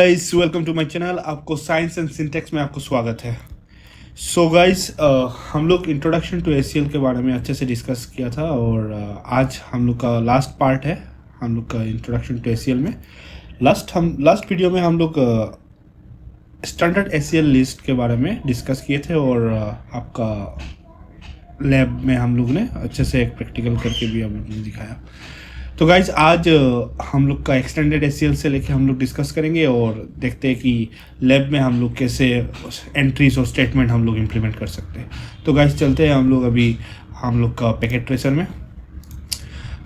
Guys, welcome to my channel. आपको science and syntax में आपको स्वागत है। सो गाइस, हम लोग इंट्रोडक्शन टू एसीएल के बारे में अच्छे से डिस्कस किया था और आज हम लोग का लास्ट पार्ट है हम लोग का इंट्रोडक्शन टू एसीएल में। लास्ट वीडियो में हम लोग स्टैंडर्ड एसीएल लिस्ट के बारे में डिस्कस किए थे और आपका लैब में हम लोग ने अच्छे से एक प्रैक्टिकल करके भी हम लोग ने दिखाया। तो गाइज आज हम लोग का एक्सटेंडेड एसीएल से लेके हम लोग डिस्कस करेंगे और देखते हैं कि लैब में हम लोग कैसे एंट्रीज और स्टेटमेंट हम लोग इम्प्लीमेंट कर सकते हैं। तो गाइज चलते हैं हम लोग अभी हम लोग का पैकेट ट्रेसर में।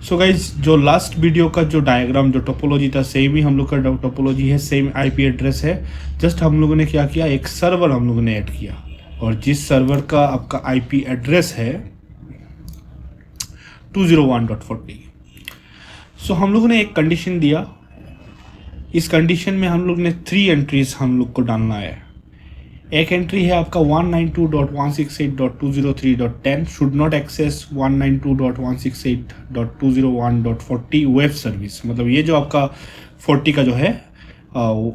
सो गाइज, जो लास्ट वीडियो का जो डायग्राम जो टोपोलॉजी था सेम ही हम लोग का टोपोलॉजी है, सेम आईपी एड्रेस है। जस्ट हम लोगों ने क्या किया, एक सर्वर हम लोगों ने ऐड किया और जिस सर्वर का आपका आईपी एड्रेस है 201.40। सो हम लोगों ने एक कंडीशन दिया। इस कंडीशन में हम लोग ने 3 एंट्रीज हम लोग को डालना है। एक एंट्री है आपका 192.168.203.10 should not access 192.168.201.40 web service. मतलब ये जो आपका 40 का जो है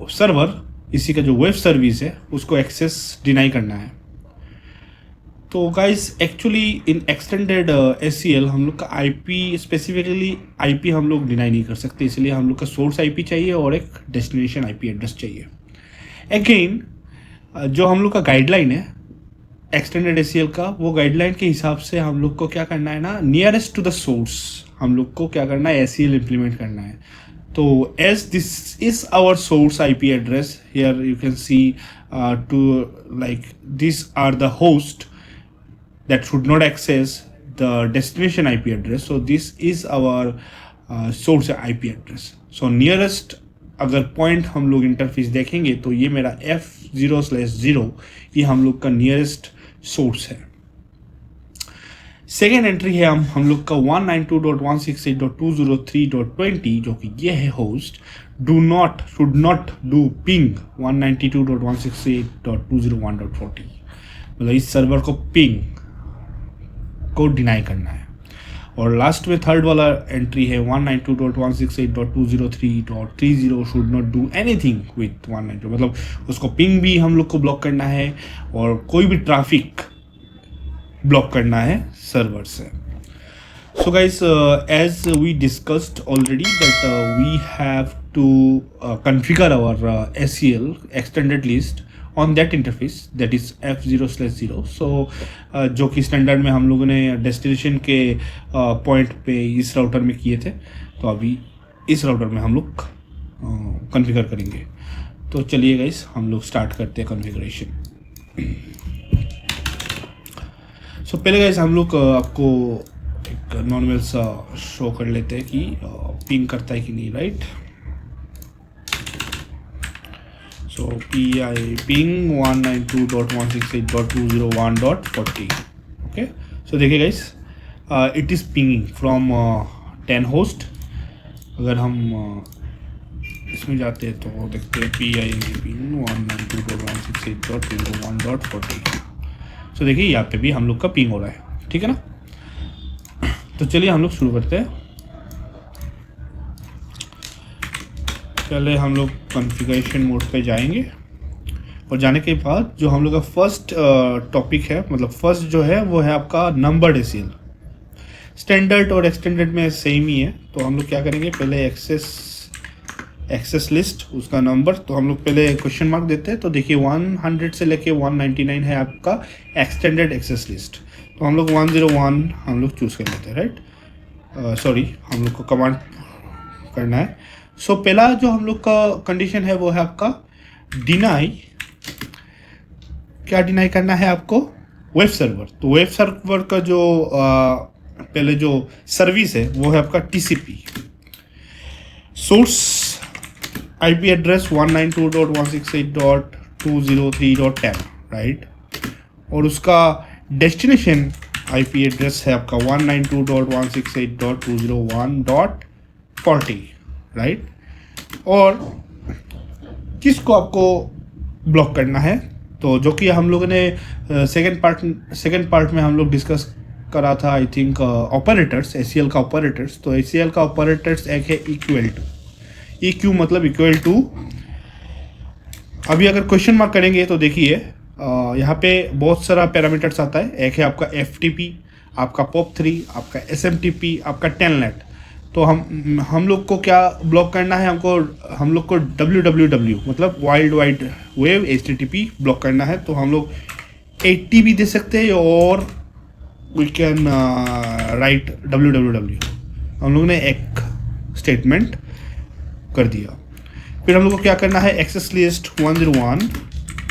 सर्वर, इसी का जो वेब सर्विस है उसको एक्सेस डिनाई करना है। तो guys, actually in extended ACL हम लोग का आईपी स्पेसिफिकली आईपी हम लोग डिनाई नहीं कर सकते, इसलिए हम लोग का सोर्स आईपी चाहिए और एक डेस्टिनेशन आईपी एड्रेस चाहिए। अगेन जो हम लोग का गाइडलाइन है एक्सटेंडेड एसीएल का, वो गाइडलाइन के हिसाब से हम लोग को क्या करना है ना, नियरेस्ट टू द सोर्स हम लोग को क्या करना है, एसीएल इम्प्लीमेंट करना है। तो as this is our source IP address, here you can see to like this are the host that should not access the destination IP address. So this is our source IP address. So nearest अगर point हम लोग interface देखेंगे तो ये मेरा F0/0 ये हम लोग का नियरेस्ट सोर्स है। सेकेंड एंट्री है हम लोग का 192.168.203.20 जो कि ये है host. Should not do ping 192.168.201.40। मतलब इस सर्वर को पिंग को डिनाई करना है। और लास्ट में थर्ड वाला एंट्री है 192.168.203.30 should not do anything with 192। मतलब उसको पिंग भी हम लोग को ब्लॉक करना है और कोई भी ट्रैफिक ब्लॉक करना है सर्वर से। So guys, as we discussed already that we have to configure our ACL extended list on that interface that is F0/0। so जो कि स्टैंडर्ड में हम लोगों ने डेस्टिनेशन के पॉइंट पे इस राउटर में किए थे, तो अभी इस राउटर में हम लोग कॉन्फ़िगर करेंगे। तो चलिए गाइस, हम लोग स्टार्ट करते हैं कॉन्फ़िगरेशन। सो पहले गाइस हम लोग आपको एक नॉर्मल सा शो कर लेते हैं कि पिंग करता है कि नहीं, right. So PI ping 192.168.201.40। okay, so देखिए guys, it is pinging from 10 host। अगर हम इसमें जाते हैं तो देखते हैं PI ping 192.168.201.40। so देखिए यहाँ पे भी हम लोग का पिंग हो रहा है, ठीक है ना। तो चलिए हम लोग शुरू करते हैं। पहले हम लोग कॉन्फ़िगरेशन मोड पे जाएंगे और जाने के बाद जो हम लोग का फर्स्ट टॉपिक है, मतलब फर्स्ट जो है वो है आपका नंबर्ड एसीएल। स्टैंडर्ड और एक्सटेंडेड में सेम ही है। तो हम लोग क्या करेंगे, पहले एक्सेस लिस्ट उसका नंबर, तो हम लोग पहले क्वेश्चन मार्क देते हैं। तो देखिए 100 से लेके 199 है आपका एक्सटेंडेड एक्सेस लिस्ट। तो हम लोग 101 हम लोग चूज़ कर लेते हैं, राइट। सॉरी, हम लोग को कमांड करना है। सो पहला जो हम लोग का कंडीशन है वो है आपका डिनाई। क्या डिनाई करना है आपको, वेब सर्वर। तो वेब सर्वर का जो पहले जो सर्विस है वो है आपका TCP, source IP address 192.168.203.10, right. और उसका डेस्टिनेशन आईपी एड्रेस है आपका 192.168.201.40, राइट। और किसको आपको ब्लॉक करना है, तो जो कि हम लोगों ने सेकंड पार्ट में हम लोग डिस्कस करा था, आई थिंक ऑपरेटर्स, एसीएल का ऑपरेटर्स। तो एसीएल का ऑपरेटर्स एक है इक्वल टू, EQ मतलब इक्वल टू अभी अगर क्वेश्चन मार्क करेंगे तो देखिए यहाँ पे बहुत सारा पैरामीटर्स आता है। एक है आपका FTP, आपका POP3, आपका SMTP, आपका टेलनेट। तो हम लोग को क्या ब्लॉक करना है, हम लोग को www मतलब world wide web HTTP block करना है। तो हम लोग 80 भी दे सकते हैं और वी कैन राइट www। हम लोग ने एक स्टेटमेंट कर दिया। फिर हम लोग को क्या करना है, एक्सेस लिस्ट 101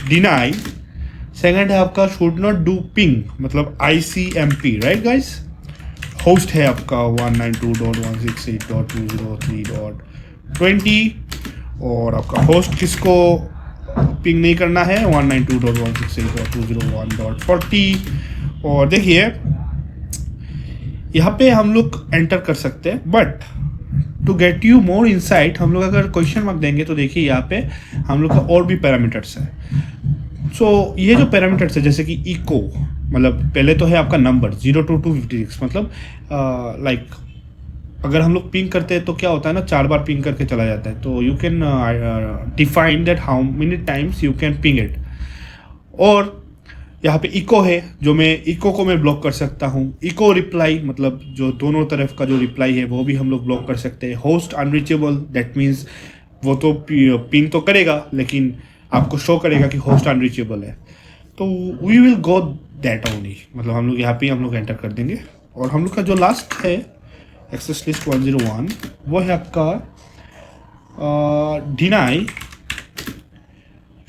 डिनाई। सेकंड है आपका शुड नॉट डू पिंग मतलब ICMP, राइट गाइस। होस्ट है आपका 192.168.203.20 और आपका होस्ट किसको पिंग नहीं करना है, 192.168.201.40। और देखिए यहाँ पे हम लोग एंटर कर सकते हैं, but to get you more insight हम लोग अगर क्वेश्चन मार्क देंगे तो देखिए यहाँ पे हम लोग का और भी पैरामीटर्स है। सो ये जो पैरामीटर्स है जैसे कि इको मतलब पहले तो है आपका नंबर 0 to 256 मतलब लाइक अगर हम लोग पिंग करते हैं तो क्या होता है ना, 4 बार पिंग करके चला जाता है। तो you can define that how many times you can ping it. और यहाँ पे इको है जो मैं इको को मैं ब्लॉक कर सकता हूँ। इको रिप्लाई मतलब जो दोनों तरफ का जो रिप्लाई है वो भी हम लोग ब्लॉक कर सकते हैं। होस्ट अनरीचेबल दैट मीन्स वो तो पिंग तो करेगा लेकिन आपको शो करेगा कि होस्ट अनरीचेबल है। तो we will go that only मतलब हम लोग यहाँ पे हम लोग एंटर कर देंगे। और हम लोग का जो लास्ट है एक्सेस लिस्ट 101 वो है आपका deny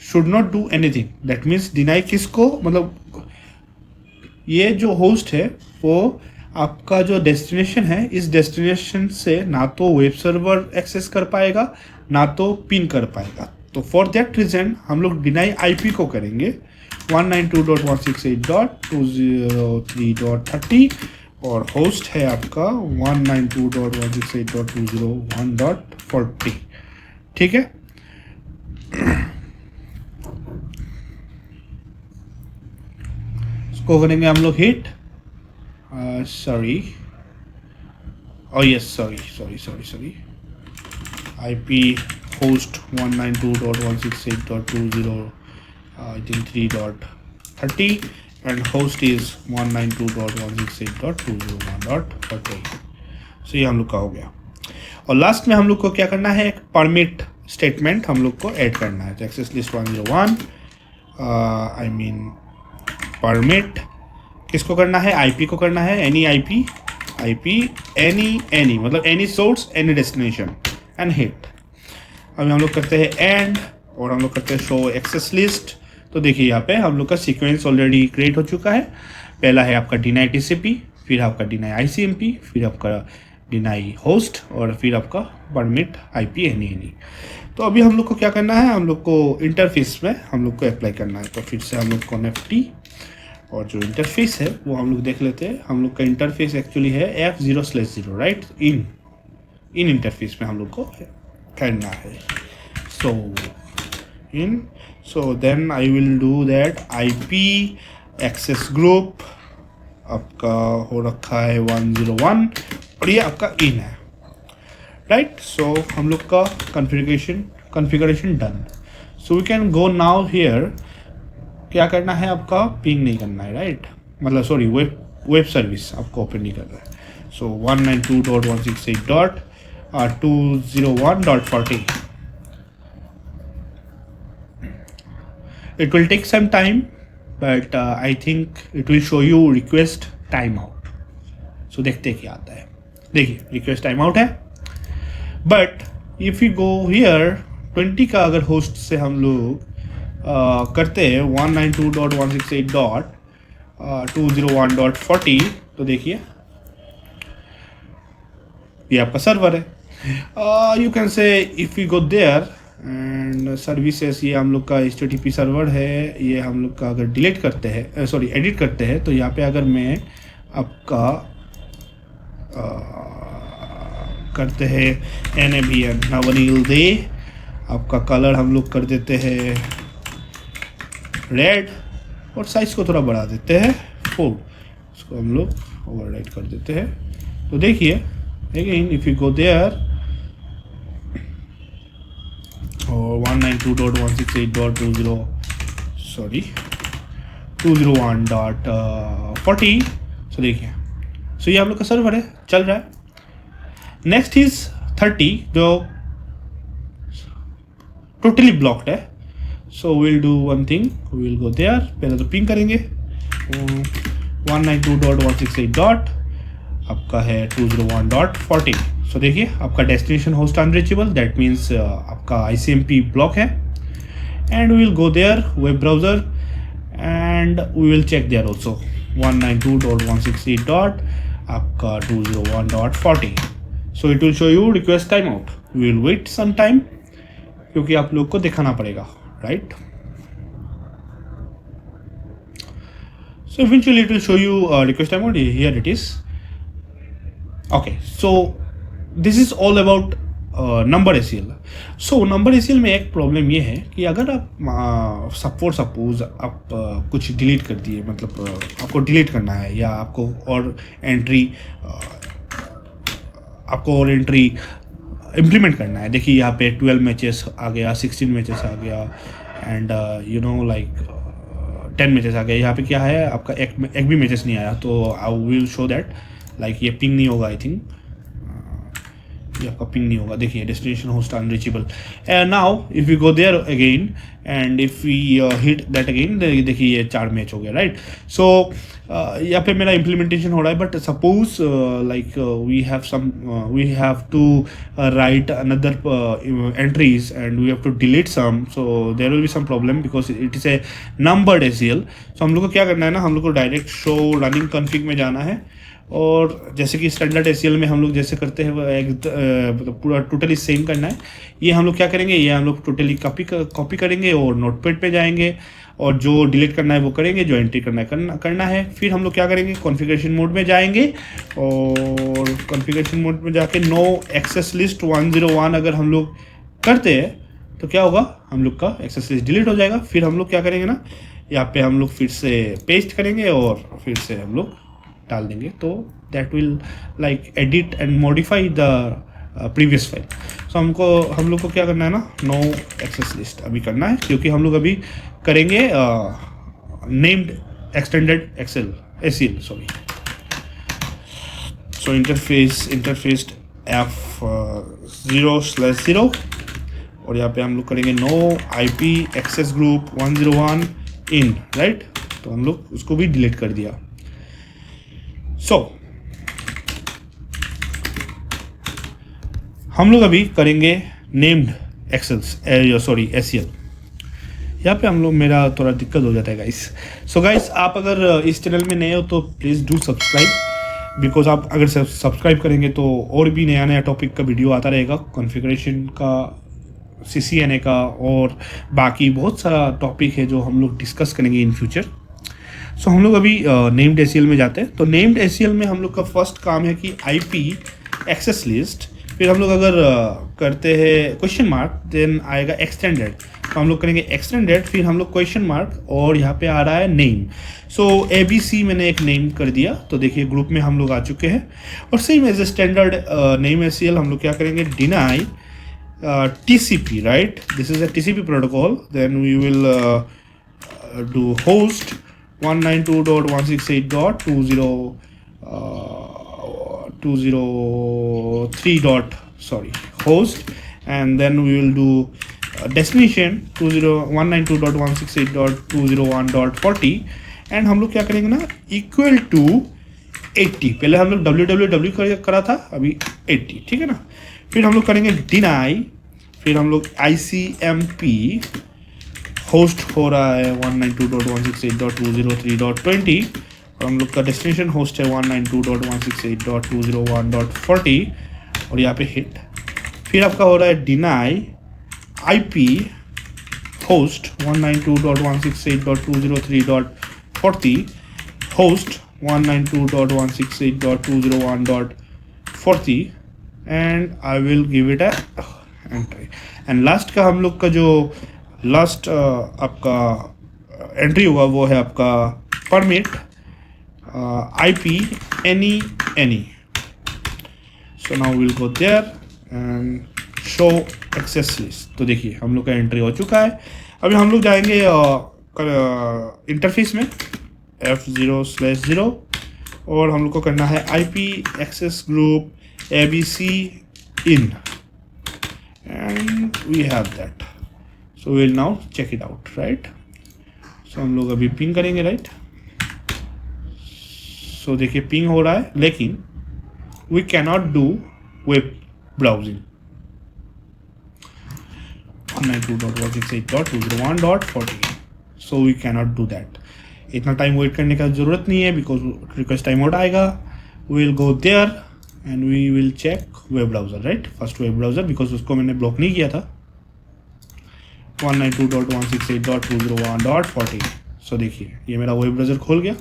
should not do anything. That means deny किसको मतलब ये जो होस्ट है वो आपका जो डेस्टिनेशन है इस डेस्टिनेशन से ना तो वेब सर्वर एक्सेस कर पाएगा ना तो पिन कर पाएगा। तो फॉर दैट रीजन हम लोग डिनाई IP को करेंगे 192.168.203.30 और होस्ट है आपका 192.168.201.40। ठीक है, इसको करेंगे हम लोग hit sorry yes sorry IP host 192.168.20 I think 3.30 and host is 192.168.201.40। सो ये हम लोग का हो गया। और लास्ट में हम लोग को क्या करना है, एक परमिट स्टेटमेंट हम लोग को ऐड करना है। तो access list 101 I mean permit किसको करना है, IP को करना है। एनी IP एनी मतलब any source any destination and hit. अभी हम लोग करते हैं एंड और हम लोग करते हैं शो एक्सेस लिस्ट। तो देखिए यहाँ पे हम लोग का सीक्वेंस ऑलरेडी क्रिएट हो चुका है। पहला है आपका डिनाई TCP, फिर आपका डिनाई ICMP, फिर आपका डिनाई होस्ट और फिर आपका परमिट IP एनी। तो अभी हम लोग को क्या करना है, हम लोग को इंटरफेस में हम लोग को अप्लाई करना है। तो फिर से हम लोग को NFT और जो इंटरफेस है वो हम लोग देख लेते हैं। हम लोग का इंटरफेस एक्चुअली है F0/0 राइट। इन इंटरफेस में हम लोग को करना है। So then I will do that IP access group आपका हो रखा है 101 और ये आपका इन है राइट। सो हम लोग का configuration done. So we can go now here. क्या करना है, आपका पिंग नहीं करना है राइट, मतलब सॉरी वेब सर्विस आपको ओपन नहीं करना है। सो 192.168.201.40। It will take some time, but I think it will show you request timeout. So देखते क्या आता है। देखिए request timeout है, but if you go here 20 का अगर होस्ट से हम लोग करते हैं 192.168.201.40 तो देखिए ये आपका सर्वर है। You can say if you go there and services, ये हम लोग का HTTP सर्वर है। ये हम लोग का अगर डिलीट करते हैं एडिट करते हैं तो यहाँ पे अगर मैं आपका करते हैं NABN नवनील दे, आपका कलर हम लोग कर देते हैं रेड और साइज को थोड़ा बढ़ा देते हैं 4। इसको हम लोग ओवरराइट कर देते हैं। तो देखिए again if you go there और 192.168.20 सॉरी 201.40। सो देखिए, सो ये आप लोग का सर्वर है, चल रहा है। नेक्स्ट इज 30 जो टोटली ब्लॉक्ड है। So will do one thing, will go there, पहले तो पिंग करेंगे 192.168 डॉट आपका है 201.40। सो देखिए आपका destination host unreachable, that means आपका ICMP ब्लॉक है। And we will go there web browser and we will check there also 192.168 dot आपका 201.40। So it will show you request time out. We will wait some time क्योंकि आप लोग को दिखाना पड़ेगा, right. So eventually it will show you request time out. Here it is. Okay, so this is all about number ACL. So number ACL में एक problem ये है कि अगर आप सपोज आप कुछ डिलीट कर दिए, मतलब आपको डिलीट करना है या आपको और एंट्री इम्प्लीमेंट करना है। देखिए यहाँ पे 12 मैचेस आ गया, 16 मैचेस आ गया and you know like 10 matches आ गए। यहाँ पे क्या है, आपका एक भी मैचेस नहीं आया, तो I will show that like ये पिंग नहीं होगा। आई थिंक ये आपका पिंग नहीं होगा। देखिए destination host unreachable. And now if we go there again and if we hit that again, देखिए ये 4 मैच हो गया, राइट। सो यहाँ पे मेरा इम्प्लीमेंटेशन हो रहा है, but suppose like we have to write another entries and we have to delete some, so there will be some problem because it is a numbered ACL। So हम लोग को क्या करना है ना, हम लोग को डायरेक्ट शो रनिंग कॉन्फ़िग में जाना है और जैसे कि स्टैंडर्ड ACL में हम लोग जैसे करते हैं वो मतलब पूरा टोटली सेम करना है। ये हम लोग क्या करेंगे, ये हम लोग टोटली कॉपी करेंगे और नोटपैड पे जाएंगे और जो डिलीट करना है वो करेंगे, जो एंट्री करना है। फिर हम लोग क्या करेंगे, कॉन्फ़िगरेशन मोड में जाएंगे और कॉन्फ़िगरेशन मोड में जाके नो एक्सेस लिस्ट 101 अगर हम लोग करते हैं तो क्या होगा, हम लोग का एक्सेस लिस्ट डिलीट हो जाएगा। फिर हम लोग क्या करेंगे ना, यहाँ पे हम लोग फिर से पेस्ट करेंगे और फिर से हम लोग डाल देंगे, तो that will like edit and modify the previous file. So हम लोग को क्या करना है ना, नो एक्सेस लिस्ट अभी करना है क्योंकि हम लोग अभी करेंगे नेम्ड एक्सटेंडेड ACL सॉरी। सो इंटरफेस F0/0 और यहाँ पे हम लोग करेंगे नो IP एक्सेस ग्रुप 101 इन, राइट। तो हम लोग उसको भी डिलीट कर दिया। सो हम लोग अभी करेंगे नेम्ड ACL। यहाँ पे हम लोग मेरा थोड़ा दिक्कत हो जाता है गाइस। सो गाइस आप अगर इस चैनल में नए हो तो प्लीज़ डू सब्सक्राइब, बिकॉज आप अगर सब्सक्राइब करेंगे तो और भी नया टॉपिक का वीडियो आता रहेगा, कॉन्फ़िगरेशन का, CCNA का और बाकी बहुत सारा टॉपिक है जो हम लोग डिस्कस करेंगे इन फ्यूचर। सो हम लोग अभी नेम्ड ACL में जाते हैं। तो नेम्ड ACL में हम लोग का फर्स्ट काम है कि IP एक्सेस लिस्ट, फिर हम लोग अगर करते हैं क्वेश्चन मार्क देन आएगा एक्सटेंडेड, तो हम लोग करेंगे एक्सटेंडेड, फिर हम लोग क्वेश्चन मार्क और यहाँ पे आ रहा है नेम। सो ABC मैंने एक नेम कर दिया, तो देखिए ग्रुप में हम लोग आ चुके हैं। और same as a standard name ACL हम लोग क्या करेंगे, deny TCP, right, this is a TCP protocol, then we will do host 192.168.203 host, and then we will do destination 192.168.201.40 and हम लोग क्या करेंगे ना, इक्वल टू 80। पहले हम लोग www करा था, अभी 80, ठीक है ना। फिर हम लोग करेंगे डिनाई, फिर हम लोग ICMP होस्ट हो रहा है 192.168.203.20 और हम लोग का डेस्टिनेशन होस्ट है 192.168.201.40 और यहाँ पे हिट। फिर आपका हो रहा है deny IP host 192.168.203.40 host 192.168.201.40 and I will give it entry. And last का हम लोग का जो लास्ट आपका एंट्री होगा वो है आपका permit IP any। So now will go there and show access list. तो देखिए हम लोग का एंट्री हो चुका है। अभी हम लोग जाएंगे इंटरफेस में F0/0 और हम लोग को करना है IP access group ABC in and we have that, so we'll now check it out, right? So हम लोग अभी पिंग करेंगे, राइट? सो देखिए पिंग हो रहा है, लेकिन we cannot do web browsing 192.168.201.40, so we cannot do that. इतना टाइम वेट करने का ज़रूरत नहीं है, बिकॉज रिक्वेस्ट टाइम आउट आएगा, we will go there and we will check web browser, right? First web browser, because उसको मैंने block नहीं किया था, 192.168.201.40। सो देखिए ये मेरा वेब ब्राउज़र खोल गया,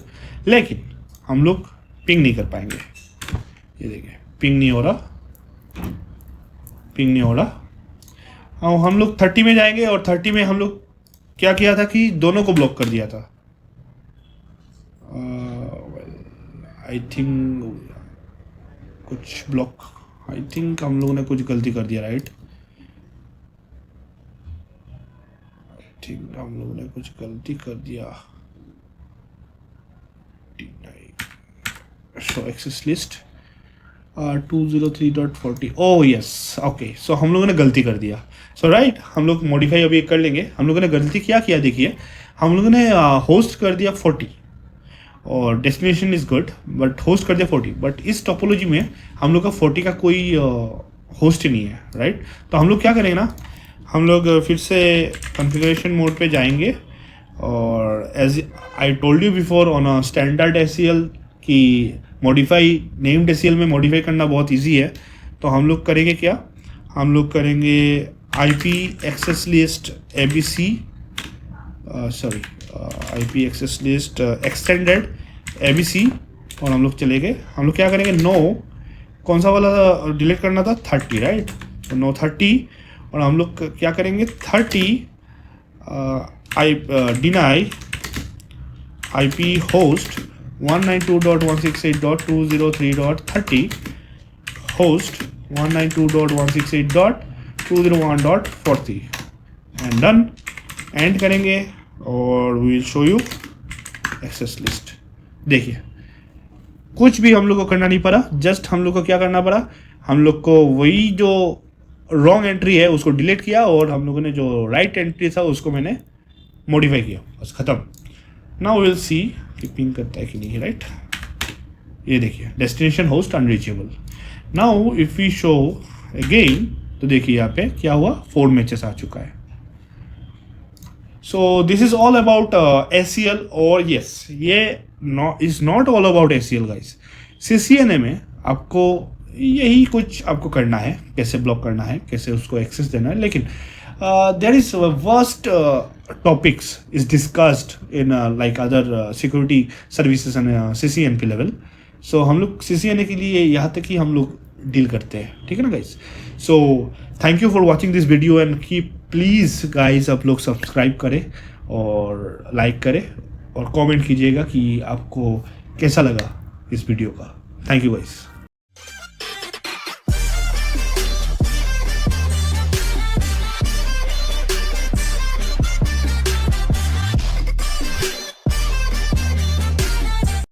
लेकिन हम लोग पिंग नहीं कर पाएंगे। ये देखिए पिंग नहीं हो रहा, पिंग नहीं हो रहा। और हम लोग 30 में जाएंगे और 30 में हम लोग क्या किया था कि दोनों को ब्लॉक कर दिया था। आई थिंक कुछ ब्लॉक, आई थिंक हम लोगों ने कुछ गलती कर दिया, राइट? आई थिंक हम लोगों ने कुछ गलती कर दिया। Show access list 203.40, oh yes, okay. So हम लोगों ने गलती कर दिया। सो राइट, हम लोग मॉडिफाई अभी कर लेंगे। हम लोगों ने गलती क्या किया, देखिए हम लोगों ने होस्ट कर दिया 40 और destination is good, but host कर दिया 40, बट इस टोपोलॉजी में हम लोग का 40 का कोई होस्ट ही नहीं है, राइट? तो हम लोग क्या करेंगे ना, हम लोग फिर से कॉन्फ़िगरेशन मोड पे जाएंगे और as I told you before on a standard ACL कि मॉडिफाई नेम्ड एससीएल में मॉडिफाई करना बहुत इजी है। तो हम लोग करेंगे क्या, हम लोग करेंगे IP access list ABC, sorry IP access list extended ABC, और हम लोग चले गए। हम लोग क्या करेंगे, नो कौन सा वाला डिलीट करना था, 30, राइट? तो नो 30, और हम लोग क्या करेंगे 30 deny IP host 192.168.203.30 host 192.168.201.40 and done. And करेंगे और we will show you access list. देखिए कुछ भी हम लोग को करना नहीं पड़ा, जस्ट हम लोग को क्या करना पड़ा, हम लोग को वही जो रॉन्ग एंट्री है उसको डिलीट किया और हम लोगों ने जो राइट एंट्री था उसको मैंने मॉडिफाई किया, बस खत्म। नाउ विल सी कि पिंग करता है कि नहीं, राइट? ये देखिए destination host unreachable. Now if we show again, तो देखिए यहाँ पे क्या हुआ, 4 मैचेस आ चुका है। So this is all about SCL, और यस ये is not all about SCL guys. CCNA में आपको यही कुछ आपको करना है, कैसे ब्लॉक करना है, कैसे उसको एक्सेस देना है, लेकिन there is vast topics is discussed in like other security services and CCNP level. So हम लोग CCNA के लिए यहाँ तक ही हम लोग डील करते हैं, ठीक है ना guys? So thank you for watching this video and keep please guys आप लोग सब्सक्राइब करें और लाइक करें और कमेंट कीजिएगा कि आपको कैसा लगा इस वीडियो का। Thank you guys.